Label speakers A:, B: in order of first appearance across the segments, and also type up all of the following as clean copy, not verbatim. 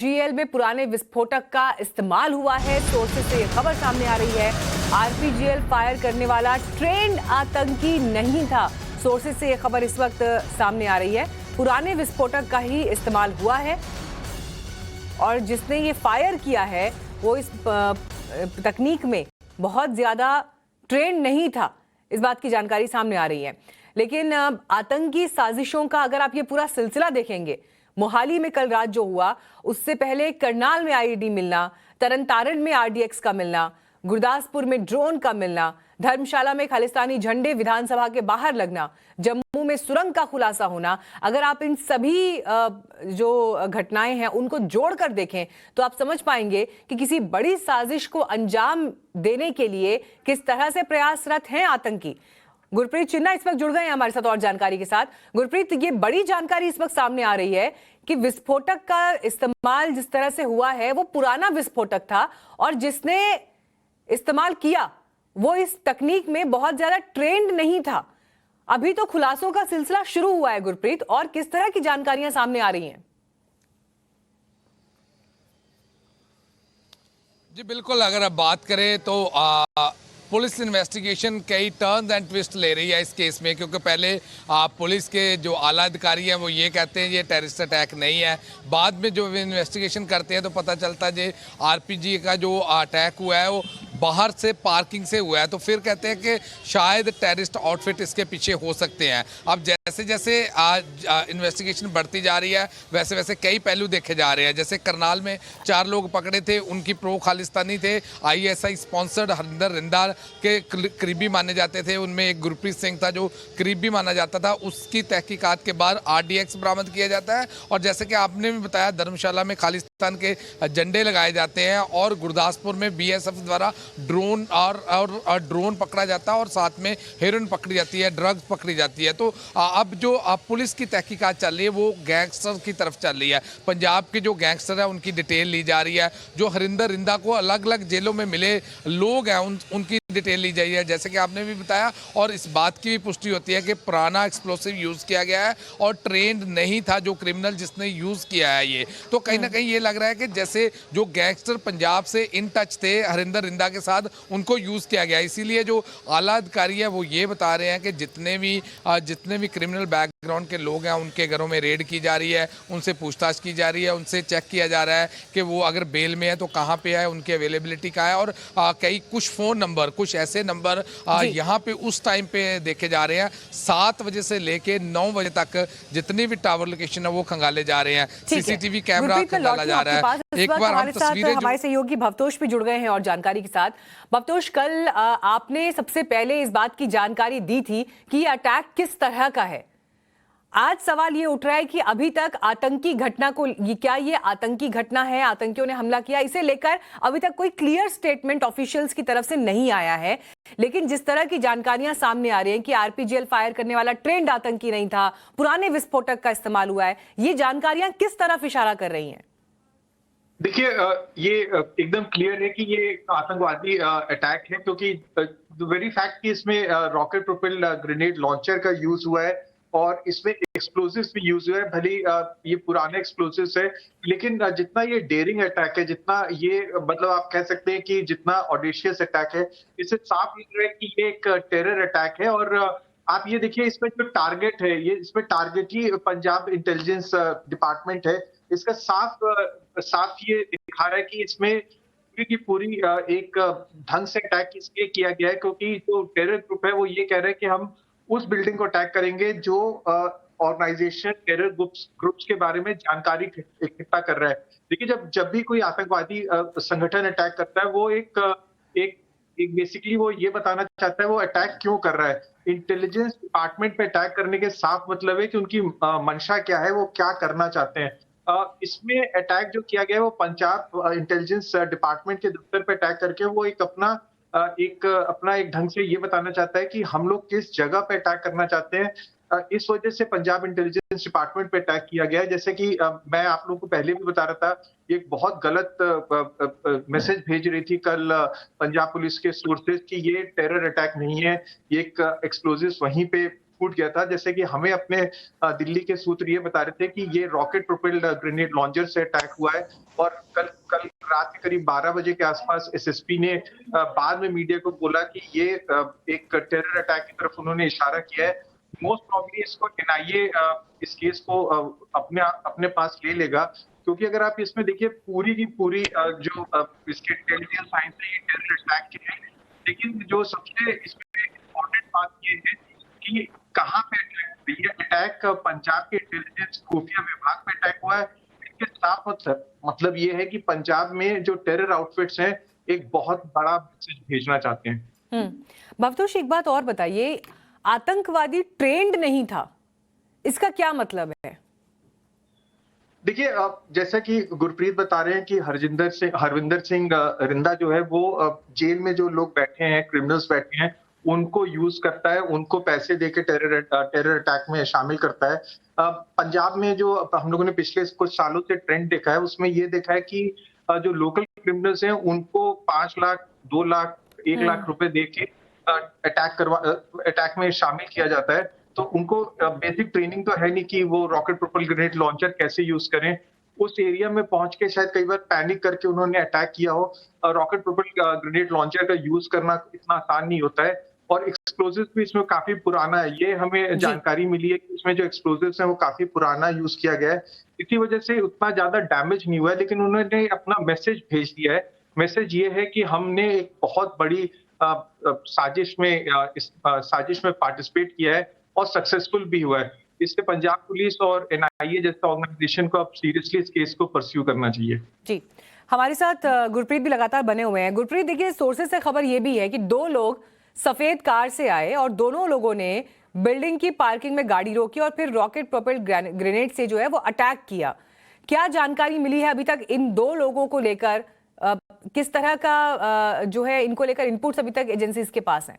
A: आरपीजीएल में पुराने विस्फोटक का इस्तेमाल हुआ है। सोर्सेज से खबर सामने आ रही है, आरपीजीएल फायर करने वाला ट्रेंड आतंकी नहीं था। सोर्सेज से यह खबर इस वक्त सामने आ रही है, पुराने विस्फोटक का ही इस्तेमाल हुआ है और जिसने ये फायर किया है वो इस तकनीक में बहुत ज्यादा ट्रेंड नहीं था। इस बात की जानकारी सामने आ रही है। लेकिन आतंकी साजिशों का अगर आप ये पूरा सिलसिला देखेंगे, मोहाली में कल रात जो हुआ, उससे पहले करनाल में आईईडी मिलना, तरनतारण में आरडीएक्स का मिलना, गुरदासपुर में ड्रोन का मिलना, धर्मशाला में खालिस्तानी झंडे विधानसभा के बाहर लगना, जम्मू में सुरंग का खुलासा होना, अगर आप इन सभी जो घटनाएं हैं उनको जोड़कर देखें तो आप समझ पाएंगे कि किसी बड़ी साजिश को अंजाम देने के लिए किस तरह से प्रयासरत हैं आतंकी। गुरप्रीत चिन्ना इस वक्त जुड़ गए हैं हमारे साथ और जानकारी के साथ। गुरप्रीत, ये बड़ी जानकारी इस वक्त सामने आ रही है कि विस्फोटक का इस्तेमाल जिस तरह से हुआ है वो पुराना विस्फोटक था और जिसने इस्तेमाल किया वो इस तकनीक में बहुत ज्यादा ट्रेंड नहीं था। अभी तो खुलासों का सिलसिला शुरू हुआ है गुरप्रीत, और किस तरह की जानकारियां सामने आ रही हैं?
B: जी बिल्कुल, अगर आप बात करें तो पुलिस इन्वेस्टिगेशन कई टर्न्स एंड ट्विस्ट ले रही है इस केस में, क्योंकि पहले पुलिस के जो आला अधिकारी हैं वो ये कहते हैं ये टेररिस्ट अटैक नहीं है। बाद में जो इन्वेस्टिगेशन करते हैं तो पता चलता है जे आरपीजी का जो अटैक हुआ है वो बाहर से पार्किंग से हुआ है, तो फिर कहते हैं कि शायद टेररिस्ट आउटफिट इसके पीछे हो सकते हैं। अब जैसे जैसे इन्वेस्टिगेशन बढ़ती जा रही है वैसे वैसे कई पहलू देखे जा रहे हैं। जैसे करनाल में 4 लोग पकड़े थे, उनकी प्रो खालिस्तानी थे, आईएसआई स्पॉन्सर्ड हरिंदर रिंदार के करीबी माने जाते थे। उनमें एक गुरप्रीत सिंह था जो करीबी माना जाता था। उसकी तहकीकात के बाद आरडीएक्स बरामद किया जाता है और जैसे कि आपने भी बताया धर्मशाला में खालिस्तान के झंडे लगाए जाते हैं और गुरदासपुर में बीएसएफ द्वारा ड्रोन और ड्रोन पकड़ा जाता है और साथ में हेरोइन पकड़ी जाती है, ड्रग्स पकड़ी जाती है। तो अब जो पुलिस की तहकीकात चल रही है वो गैंगस्टर की तरफ चल रही है। पंजाब के जो गैंगस्टर है उनकी डिटेल ली जा रही है। जो हरिंदर रिंदा को अलग अलग जेलों में मिले लोग हैं उनकी डिटेल ली जाई है, जैसे कि आपने भी बताया। और इस बात की भी पुष्टि होती है कि पुराना एक्सप्लोसिव यूज़ किया गया है और ट्रेंड नहीं था जो क्रिमिनल जिसने यूज़ किया है ये। तो कहीं ना कहीं ये लग रहा है कि जैसे जो गैंगस्टर पंजाब से इन टच थे हरिंदर रिंदा के साथ, उनको यूज़ किया गया। इसीलिए जो आला अधिकारी है वो ये बता रहे हैं कि जितने भी क्रिमिनल बैकग्राउंड के लोग हैं उनके घरों में रेड की जा रही है, उनसे पूछताछ की जा रही है, उनसे चेक किया जा रहा है कि वो अगर बेल में है तो कहाँ पे है, उनकी अवेलेबिलिटी का है। और कुछ फ़ोन नंबर, कुछ ऐसे नंबर यहाँ पे उस टाइम पे देखे जा रहे हैं 7 बजे से लेके 9 बजे तक जितनी भी टावर लोकेशन है वो खंगाले जा रहे हैं, सीसीटीवी कैमरा खंगाला जा रहा है। एक बार हम तस्वीरें
A: हमारे सहयोगी भवतोष भी जुड़ गए हैं और जानकारी के साथ। भवतोष, कल आपने सबसे पहले इस बात की जानकारी दी थी कि ये अटैक किस तरह का है। आज सवाल ये उठ रहा है कि अभी तक आतंकी घटना को, क्या ये आतंकी घटना है, आतंकियों ने हमला किया, इसे लेकर अभी तक कोई क्लियर स्टेटमेंट ऑफिशियल्स की तरफ से नहीं आया है। लेकिन जिस तरह की जानकारियां सामने आ रही हैं कि आरपीजीएल फायर करने वाला ट्रेंड आतंकी नहीं था, पुराने विस्फोटक का इस्तेमाल हुआ है, ये जानकारियां किस तरफ इशारा कर रही हैं?
C: देखिए, ये एकदम क्लियर है कि ये आतंकवादी अटैक है, क्योंकि वेरी फैक्ट कि इसमें रॉकेट प्रोपेल्ड ग्रेनेड लॉन्चर का यूज हुआ है और इसमें एक्सप्लोसिव्स भी यूज हुआ है। भले ये पुराने एक्सप्लोसिव्स है, लेकिन जितना ये डेयरिंग अटैक है, जितना ये मतलब आप कह सकते हैं कि जितना ऑडिशियस अटैक है, इससे साफ लग रहा है कि ये एक टेरर अटैक है। और आप ये देखिए, इसमें जो टारगेट है, ये इसमें टारगेट ही पंजाब इंटेलिजेंस डिपार्टमेंट है। इसका साफ ये दिखा रहा है कि इसमें की पूरी एक ढंग से अटैक इसलिए किया गया है क्योंकि जो टेरर ग्रुप है वो ये कह रहे हैं कि हम उस बिल्डिंग को अटैक करेंगे जो ऑर्गेनाइजेशन टेरर ग्रुप्स के बारे में जानकारी इकट्ठा कर रहा है। देखिए, जब भी कोई आतंकवादी संगठन अटैक करता है वो एक बेसिकली वो ये बताना चाहता है वो अटैक क्यों कर रहा है। इंटेलिजेंस डिपार्टमेंट पे अटैक करने के साफ मतलब है कि उनकी मंशा क्या है, वो क्या करना चाहते हैं। इसमें अटैक जो किया गया है वो पंजाब इंटेलिजेंस डिपार्टमेंट के दफ्तर पे अटैक करके वो अपना एक ढंग से ये बताना चाहता है कि हम लोग किस जगह पे अटैक करना चाहते हैं। इस वजह से पंजाब इंटेलिजेंस डिपार्टमेंट पे अटैक किया गया है। जैसे कि मैं आप लोगों को पहले भी बता रहा था, एक बहुत गलत मैसेज भेज रही थी कल पंजाब पुलिस के सोर्सेज कि ये टेरर अटैक नहीं है, ये एक एक्सप्लोजिव वहीं पे फूट गया था। जैसे कि हमें अपने दिल्ली के सूत्र ये बता रहे थे कि ये रॉकेट प्रोपेल्ड ग्रेनेड लॉन्चर से अटैक हुआ है, और कल कल रात के करीब 12 बजे के आसपास एसएसपी ने बाद में मीडिया को बोला कि ये एक टेरर अटैक की तरफ उन्होंने इशारा किया है। मोस्ट प्रॉब्ली इसको एनआईए इस केस को अपने पास ले लेगा, क्योंकि अगर आप इसमें देखिए पूरी की पूरी जो इसके इंटेलिजेंस साइंस है, ये टेरर अटैक की है। लेकिन जो सबसे इसमें इम्पोर्टेंट बात ये है कि कहाँ पे अटैक हुई है। अटैक पंजाब के इंटेलिजेंस खुफिया विभाग पे अटैक हुआ है। इसके साफ मतलब ये है कि पंजाब में जो टेरर आउटफिट्स हैं एक बहुत बड़ा मैसेज भेजना चाहते हैं।
A: भवतोष, एक बात और बताइए, आतंकवादी ट्रेंड नहीं था, इसका क्या मतलब है?
C: देखिए, जैसा कि गुरप्रीत बता रहे हैं कि हरविंदर सिंह रिंदा जो है वो जेल में जो लोग बैठे हैं, क्रिमिनल्स बैठे हैं, उनको यूज करता है, उनको पैसे देके टेरर अटैक में शामिल करता है। पंजाब में जो हम लोगों ने पिछले कुछ सालों से ट्रेंड देखा है, उसमें ये देखा है कि जो लोकल क्रिमिनल्स हैं उनको 5 लाख, 2 लाख, 1 लाख रुपए देके अटैक में शामिल किया जाता है। तो उनको बेसिक ट्रेनिंग तो है नहीं कि वो रॉकेट प्रोपेल्ड ग्रेनेड लॉन्चर कैसे यूज करें। उस एरिया में पहुंच के शायद कई बार पैनिक करके उन्होंने अटैक किया हो। रॉकेट प्रोपेल्ड ग्रेनेड लॉन्चर का यूज करना इतना आसान नहीं होता है, और एक्सप्लोजिव भी इसमें काफी पुराना है। ये हमें जानकारी मिली है कि इसमें जो एक्सप्लोजिव्स हैं वो काफी पुराना यूज किया गया है। इसी वजह से उतना ज्यादा डैमेज नहीं हुआ है, लेकिन उन्होंने अपना मैसेज भेज दिया है। मैसेज ये है कि हमने एक बहुत बड़ी साजिश में पार्टिसिपेट किया है और सक्सेसफुल भी हुआ है। इससे पंजाब पुलिस और एनआईए जैसे ऑर्गेनाइजेशन को अब सीरियसली इस केस को परस्यू करना चाहिए।
A: जी, हमारे साथ गुरप्रीत भी लगातार बने हुए हैं। गुरप्रीत, देखिए, सोर्सेज से खबर ये भी है कि 2 लोग सफेद कार से आए और दोनों लोगों ने बिल्डिंग की पार्किंग में गाड़ी रोकी और फिर रॉकेट प्रोपेल्ड ग्रेनेड से जो है वो अटैक किया। क्या जानकारी मिली है अभी तक इन 2 लोगों को लेकर? किस तरह का जो है इनको लेकर इनपुट्स अभी तक एजेंसीज के पास हैं?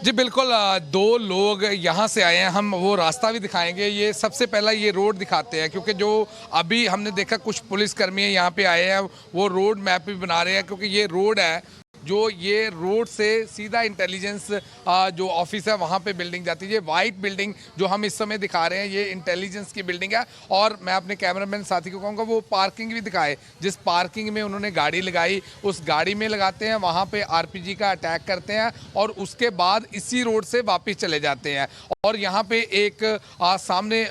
B: जी बिल्कुल, 2 लोग यहाँ से आए हैं। हम वो रास्ता भी दिखाएंगे। ये सबसे पहला ये रोड दिखाते हैं, क्योंकि जो अभी हमने देखा कुछ पुलिसकर्मी यहाँ पे आए हैं, वो रोड मैप भी बना रहे हैं, क्योंकि ये रोड है जो ये रोड से सीधा इंटेलिजेंस जो ऑफिस है वहाँ पे बिल्डिंग जाती है। ये वाइट बिल्डिंग जो हम इस समय दिखा रहे हैं, ये इंटेलिजेंस की बिल्डिंग है। और मैं अपने कैमरामैन साथी को कहूँगा वो पार्किंग भी दिखाए। जिस पार्किंग में उन्होंने गाड़ी लगाई, उस गाड़ी में लगाते हैं, वहाँ पे आरपीजी का अटैक करते हैं और उसके बाद इसी रोड से वापस चले जाते हैं। और यहाँ पे एक सामने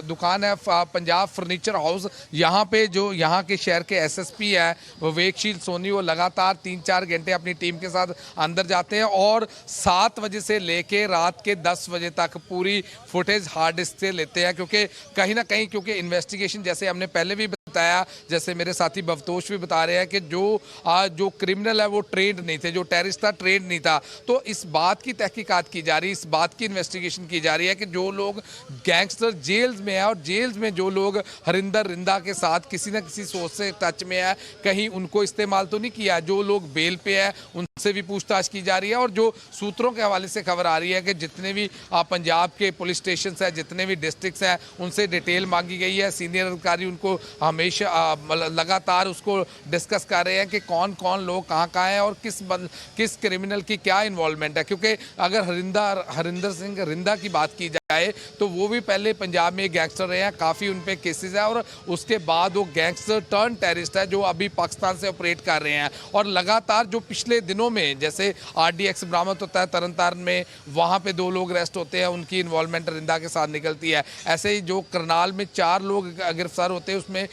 B: दुकान है पंजाब फर्नीचर हाउस। यहाँ पे जो यहाँ के शहर के एसएसपी है विवेकशील सोनी, वो लगातार 3-4 घंटे अपनी टीम के साथ अंदर जाते हैं और 7 बजे से लेके रात के 10 बजे तक पूरी फुटेज हार्ड डिस्क से लेते हैं। क्योंकि कहीं ना कहीं क्योंकि इन्वेस्टिगेशन, जैसे हमने पहले भी बताया, जैसे मेरे साथी भवतोष भी बता रहे हैं कि जो क्रिमिनल है वो ट्रेंड नहीं थे, जो टेररिस्ट था ट्रेंड नहीं था। तो इस बात की तहकीकात की जा रही है, इस बात की इन्वेस्टिगेशन की जा रही है कि जो लोग गैंगस्टर जेल्स में है और जेल्स में जो लोग हरिंदर रिंदा के साथ किसी न किसी सोच से टच में है, कहीं उनको इस्तेमाल तो नहीं किया। जो लोग बेल पे है उनसे भी पूछताछ की जा रही है। और जो सूत्रों के हवाले से खबर आ रही है कि जितने भी पंजाब के पुलिस स्टेशन है, जितने भी डिस्ट्रिक्ट्स हैं, उनसे डिटेल मांगी गई है। सीनियर अधिकारी उनको हमेशा लगातार उसको डिस्कस कर रहे हैं कि कौन कौन लोग कहाँ कहाँ हैं और किस क्रिमिनल की क्या इन्वॉल्वमेंट है। क्योंकि अगर हरिंदर सिंह रिंदा की बात की जाए तो वो भी पहले पंजाब में गैंगस्टर रहे हैं, काफ़ी उन पे केसेस है और उसके बाद वो गैंगस्टर टर्न टेररिस्ट है जो अभी पाकिस्तान से ऑपरेट कर रहे हैं। और लगातार जो पिछले दिनों में जैसे आरडीएक्स बरामद होता है तरनतारन में, वहाँ पे 2 लोग अरेस्ट होते हैं, उनकी इन्वॉल्वमेंट रिंदा के साथ निकलती है। ऐसे ही जो करनाल में 4 लोग गिरफ्तार होते हैं, उसमें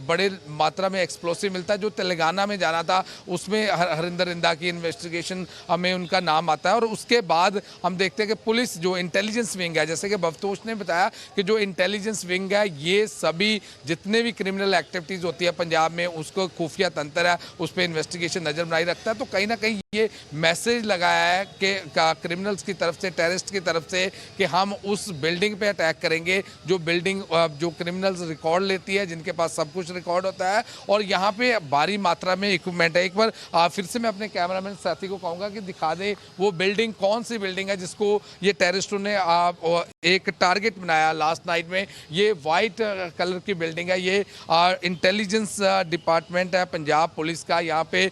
B: बड़े मात्रा में एक्सप्लोसिव मिलता है। जो तेलंगाना में जाना था उसमें हरिंदर रिंदा की इन्वेस्टिगेशन में उनका नाम आता है। और उसके बाद हम देखते हैं कि पुलिस जो इंटेलिजेंस विंग है, जैसे कि भवतोष ने बताया कि जो इंटेलिजेंस विंग है, ये सभी जितने भी क्रिमिनल एक्टिविटीज़ होती है पंजाब में, उसको खुफिया तंत्र है, उस पर इन्वेस्टिगेशन नजर बनाई रखता है। तो कहीं ना कहीं ये मैसेज लगाया है कि क्रिमिनल्स की तरफ से, टेररिस्ट की तरफ से, कि हम उस बिल्डिंग पे अटैक करेंगे जो बिल्डिंग जो क्रिमिनल्स रिकॉर्ड लेती है, जिनके पास सब कुछ रिकॉर्ड होता है और यहाँ पे भारी मात्रा में इक्विपमेंट है। एक बार फिर से मैं अपने कैमरामैन साथी को कहूँगा कि दिखा दे वो बिल्डिंग, कौन सी बिल्डिंग है जिसको ये टेररिस्टों ने एक टारगेट बनाया लास्ट नाइट में। ये वाइट कलर की बिल्डिंग है, ये इंटेलिजेंस डिपार्टमेंट है पंजाब पुलिस का। यहाँ पे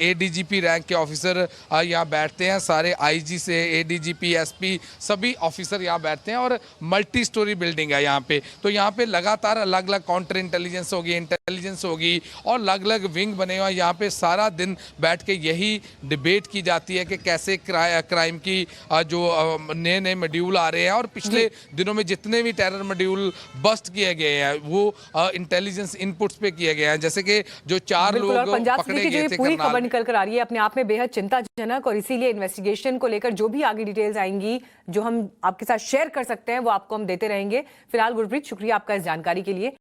B: ADGP रैंक के ऑफिसर यहाँ बैठते हैं, सारे IG से ADGP SP सभी ऑफिसर यहाँ बैठते हैं और मल्टी स्टोरी बिल्डिंग है यहाँ पे। तो यहाँ पे लगातार अलग अलग काउंटर इंटेलिजेंस होगी, इंटेलिजेंस होगी और अलग अलग विंग बने हुए हैं। यहाँ पे सारा दिन बैठ के यही डिबेट की जाती है कि कैसे क्राइम की जो नए नए मॉड्यूल आ रहे हैं और पिछले दिनों में जितने भी टेरर मॉड्यूल बस्ट किए गए हैं वो इंटेलिजेंस इनपुट्स पे किए गए हैं। जैसे कि जो 4 लोग पकड़े गए थे,
A: पूरी खबर निकल कर आ रही है अपने आप में बेहद चिंताजनक, और इसीलिए इन्वेस्टिगेशन को लेकर जो भी आगे डिटेल्स आएंगी जो हम आपके साथ शेयर कर सकते हैं वो आपको हम देते रहेंगे। फिलहाल गुरप्रीत, शुक्रिया आपका इस जानकारी के लिए।